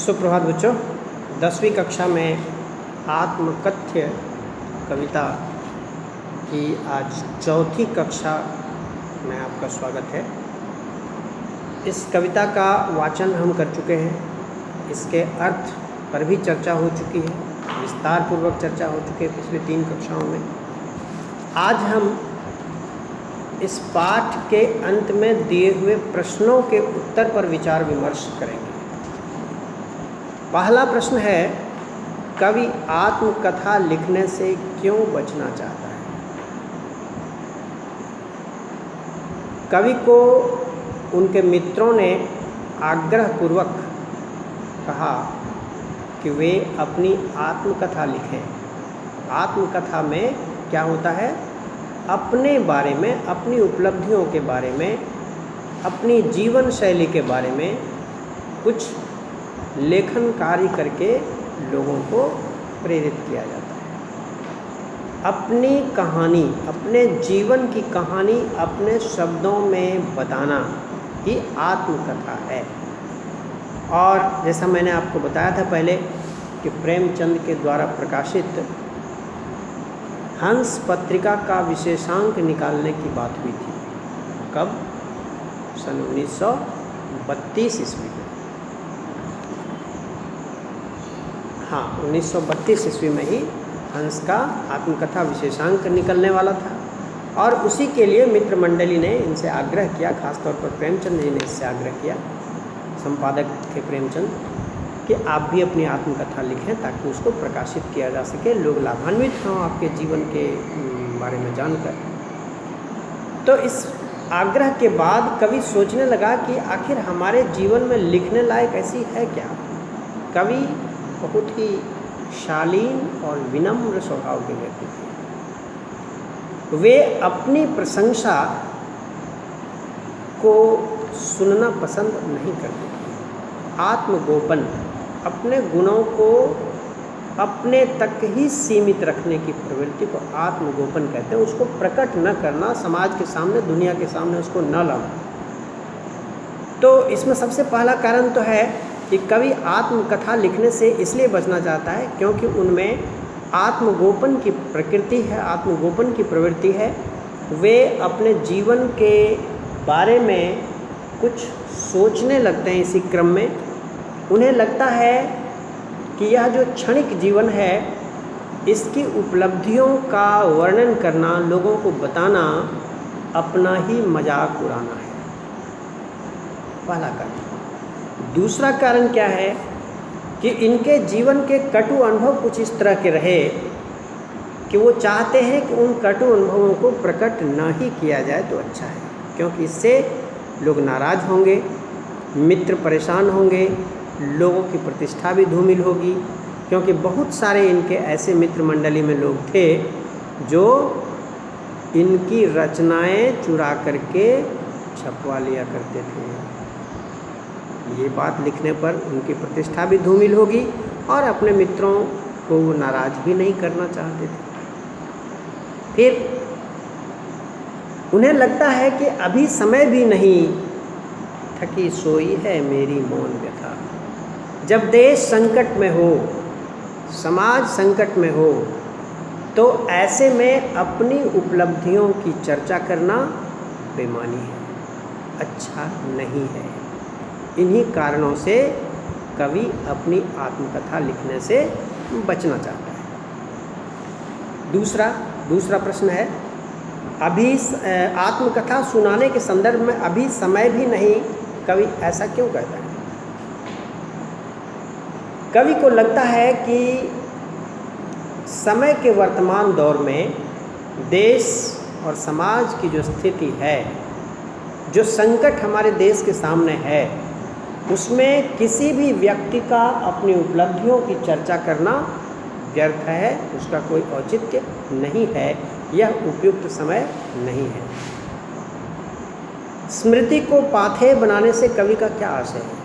सुप्रभात बच्चों। 10वीं कक्षा में आत्मकथ्य कविता की आज चौथी कक्षा में आपका स्वागत है। इस कविता का वाचन हम कर चुके हैं, इसके अर्थ पर भी चर्चा हो चुकी है, विस्तार पूर्वक चर्चा हो चुकी है पिछले 3 कक्षाओं में। आज हम इस पाठ के अंत में दिए हुए प्रश्नों के उत्तर पर विचार विमर्श करेंगे। पहला प्रश्न है, कवि आत्मकथा लिखने से क्यों बचना चाहता है? कवि को उनके मित्रों ने आग्रहपूर्वक कहा कि वे अपनी आत्मकथा लिखें। आत्मकथा में क्या होता है? अपने बारे में, अपनी उपलब्धियों के बारे में, अपनी जीवन शैली के बारे में कुछ लेखन कार्य करके लोगों को प्रेरित किया जाता है। अपनी कहानी, अपने जीवन की कहानी अपने शब्दों में बताना ही आत्मकथा है। और जैसा मैंने आपको बताया था पहले कि प्रेमचंद के द्वारा प्रकाशित हंस पत्रिका का विशेषांक निकालने की बात हुई थी। कब? सन 1932 ईस्वी में। हाँ, 1932 ईस्वी में ही हंस का आत्मकथा विशेषांक निकलने वाला था और उसी के लिए मित्र मंडली ने इनसे आग्रह किया, खासतौर पर प्रेमचंद जी ने इससे आग्रह किया, संपादक थे प्रेमचंद, कि आप भी अपनी आत्मकथा लिखें ताकि उसको प्रकाशित किया जा सके, लोग लाभान्वित हों आपके जीवन के बारे में जानकर। तो इस आग्रह के बाद कवि सोचने लगा कि आखिर हमारे जीवन में लिखने लायक ऐसी है क्या? कवि बहुत ही शालीन और विनम्र स्वभाव के व्यक्ति थे। वे अपनी प्रशंसा को सुनना पसंद नहीं करते थे। आत्मगोपन, अपने गुणों को अपने तक ही सीमित रखने की प्रवृत्ति को आत्मगोपन कहते हैं। उसको प्रकट न करना, समाज के सामने, दुनिया के सामने उसको न लाना। तो इसमें सबसे पहला कारण तो है कि कवि आत्मकथा लिखने से इसलिए बचना चाहता है क्योंकि उनमें आत्मगोपन की प्रकृति है, आत्मगोपन की प्रवृत्ति है। वे अपने जीवन के बारे में कुछ सोचने लगते हैं इसी क्रम में। उन्हें लगता है कि यह जो क्षणिक जीवन है, इसकी उपलब्धियों का वर्णन करना, लोगों को बताना, अपना ही मजाक उड़ाना है। पहला कारण। दूसरा कारण क्या है कि इनके जीवन के कटु अनुभव कुछ इस तरह के रहे कि वो चाहते हैं कि उन कटु अनुभवों को प्रकट न ही किया जाए तो अच्छा है, क्योंकि इससे लोग नाराज़ होंगे, मित्र परेशान होंगे, लोगों की प्रतिष्ठा भी धूमिल होगी। क्योंकि बहुत सारे इनके ऐसे मित्र मंडली में लोग थे जो इनकी रचनाएं चुरा करके छपवा लिया करते थे। ये बात लिखने पर उनकी प्रतिष्ठा भी धूमिल होगी और अपने मित्रों को वो नाराज़ भी नहीं करना चाहते थे। फिर उन्हें लगता है कि अभी समय भी नहीं, थकी सोई है मेरी मौन व्यथा। जब देश संकट में हो, समाज संकट में हो, तो ऐसे में अपनी उपलब्धियों की चर्चा करना बेमानी है, अच्छा नहीं है। इन्हीं कारणों से कवि अपनी आत्मकथा लिखने से बचना चाहता है। दूसरा प्रश्न है, अभी आत्मकथा सुनाने के संदर्भ में अभी समय भी नहीं, कवि ऐसा क्यों कहता है? कवि को लगता है कि समय के वर्तमान दौर में देश और समाज की जो स्थिति है, जो संकट हमारे देश के सामने है, उसमें किसी भी व्यक्ति का अपनी उपलब्धियों की चर्चा करना व्यर्थ है, उसका कोई औचित्य नहीं है, यह उपयुक्त समय नहीं है। स्मृति को पाथेय बनाने से कवि का क्या आशय है?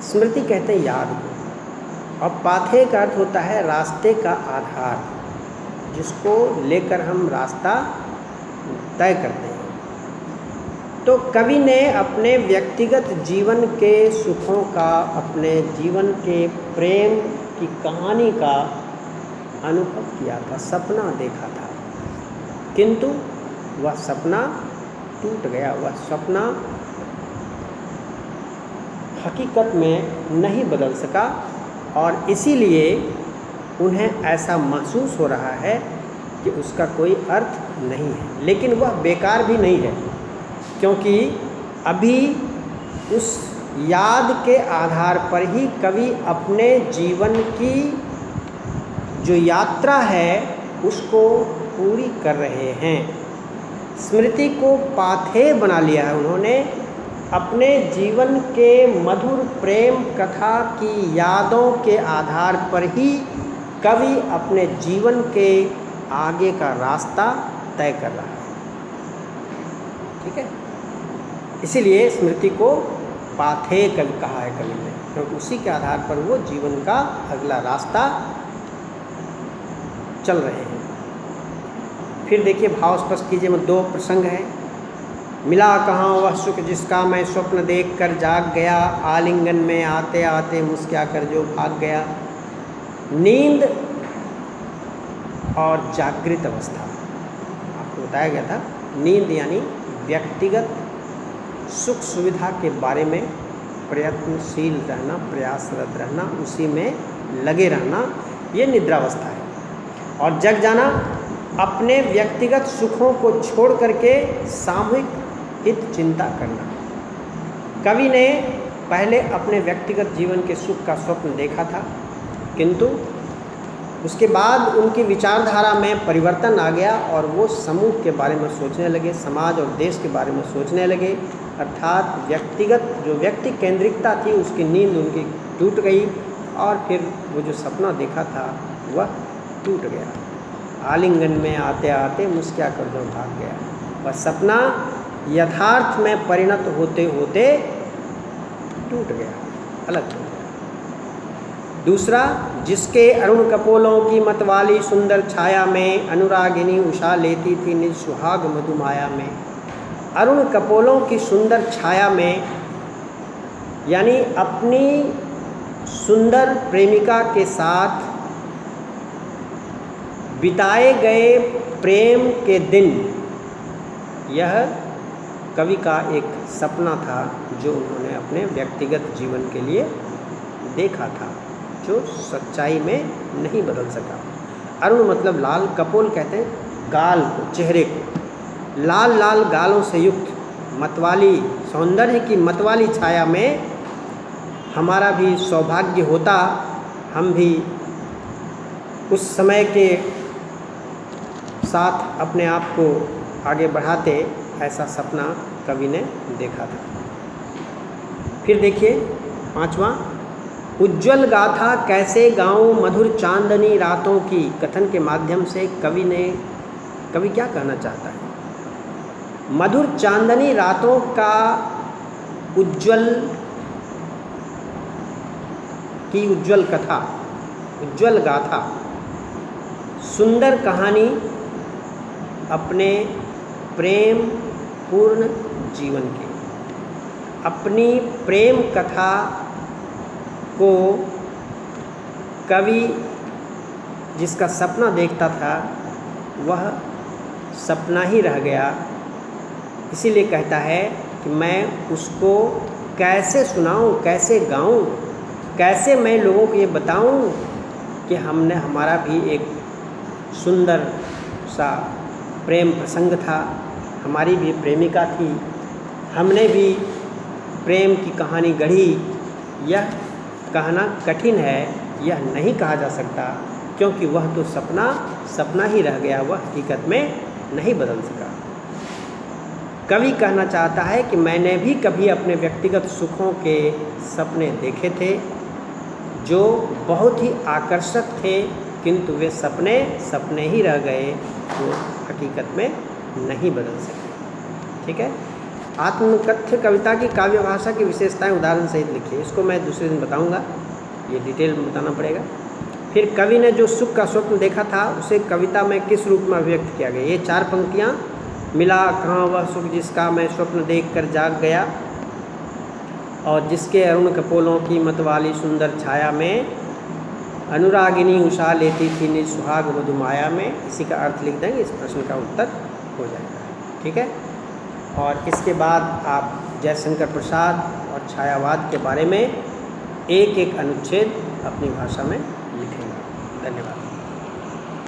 स्मृति कहते हैं याद को, और पाथेय का अर्थ होता है रास्ते का आधार, जिसको लेकर हम रास्ता तय करते हैं। तो कवि ने अपने व्यक्तिगत जीवन के सुखों का, अपने जीवन के प्रेम की कहानी का अनुभव किया था, सपना देखा था, किंतु वह सपना टूट गया। वह सपना हकीकत में नहीं बदल सका और इसीलिए उन्हें ऐसा महसूस हो रहा है कि उसका कोई अर्थ नहीं है। लेकिन वह बेकार भी नहीं है, क्योंकि अभी उस याद के आधार पर ही कवि अपने जीवन की जो यात्रा है उसको पूरी कर रहे हैं। स्मृति को पाथेय बना लिया है उन्होंने। अपने जीवन के मधुर प्रेम कथा की यादों के आधार पर ही कवि अपने जीवन के आगे का रास्ता तय कर रहा है। ठीक है, इसीलिए स्मृति को पाथेय कवि कहा है कवि ने, क्योंकि उसी के आधार पर वो जीवन का अगला रास्ता चल रहे हैं। फिर देखिए, भाव स्पष्ट कीजिए में 2 प्रसंग हैं। मिला कहाँ वह सुख जिसका मैं स्वप्न देख कर जाग गया, आलिंगन में आते आते मुस्कुरा कर जो भाग गया। नींद और जागृत अवस्था आपको बताया गया था। नींद यानी व्यक्तिगत सुख सुविधा के बारे में प्रयत्नशील रहना, प्रयासरत रहना, उसी में लगे रहना, ये निद्रावस्था है। और जग जाना अपने व्यक्तिगत सुखों को छोड़ करके सामूहिक हित चिंता करना। कवि ने पहले अपने व्यक्तिगत जीवन के सुख का स्वप्न देखा था, किंतु उसके बाद उनकी विचारधारा में परिवर्तन आ गया और वो समूह के बारे में सोचने लगे, समाज और देश के बारे में सोचने लगे। अर्थात व्यक्तिगत जो व्यक्ति केंद्रिकता थी उसकी नींद उनकी टूट गई और फिर वो जो सपना देखा था वह टूट गया। आलिंगन में आते आते मुस्कुरा कर जो भाग गया। वह सपना यथार्थ में परिणत होते होते टूट गया, अलग हो गया। दूसरा, जिसके अरुण कपोलों की मतवाली सुंदर छाया में अनुरागिनी उषा लेती थी निज सुहाग मधुमाया में। अरुण कपोलों की सुंदर छाया में यानी अपनी सुंदर प्रेमिका के साथ बिताए गए प्रेम के दिन, यह कवि का एक सपना था जो उन्होंने अपने व्यक्तिगत जीवन के लिए देखा था, जो सच्चाई में नहीं बदल सका। अरुण मतलब लाल, कपोल कहते हैं गाल को, चेहरे को। लाल लाल गालों से युक्त मतवाली, सौंदर्य की मतवाली छाया में हमारा भी सौभाग्य होता, हम भी उस समय के साथ अपने आप को आगे बढ़ाते, ऐसा सपना कवि ने देखा था। फिर देखिए 5वां, उज्ज्वल गाथा कैसे गाऊं मधुर चांदनी रातों की। कथन के माध्यम से कवि क्या कहना चाहता है? मधुर चांदनी रातों का उज्ज्वल कथा, उज्ज्वल गाथा, सुंदर कहानी अपने प्रेम पूर्ण जीवन की, अपनी प्रेम कथा को कवि जिसका सपना देखता था वह सपना ही रह गया। इसीलिए कहता है कि मैं उसको कैसे सुनाऊं, कैसे गाऊं, कैसे मैं लोगों को ये बताऊं कि हमारा भी एक सुंदर सा प्रेम प्रसंग था, हमारी भी प्रेमिका थी, हमने भी प्रेम की कहानी गढ़ी। यह कहना कठिन है, यह नहीं कहा जा सकता, क्योंकि वह तो सपना ही रह गया, वह हकीकत में नहीं बदल सका। कवि कहना चाहता है कि मैंने भी कभी अपने व्यक्तिगत सुखों के सपने देखे थे जो बहुत ही आकर्षक थे, किंतु वे सपने ही रह गए, वो हकीकत में नहीं बदल सके। ठीक है, आत्मकथ्य कविता की काव्य भाषा की विशेषताएं उदाहरण सहित लिखिए। इसको मैं दूसरे दिन बताऊंगा, ये डिटेल में बताना पड़ेगा। फिर कवि ने जो सुख का स्वप्न देखा था उसे कविता में किस रूप में अभिव्यक्त किया गया। ये 4 पंक्तियाँ मिला कहाँ वह सुख जिसका मैं स्वप्न देखकर जाग गया, और जिसके अरुण कपोलों की मतवाली सुंदर छाया में अनुरागिनी उषा लेती थी निज सुहाग मधुमाया में। इसी का अर्थ लिख देंगे, इस प्रश्न का उत्तर हो जाएगा। ठीक है। और इसके बाद आप जयशंकर प्रसाद और छायावाद के बारे में एक एक अनुच्छेद अपनी भाषा में लिखेंगे। धन्यवाद।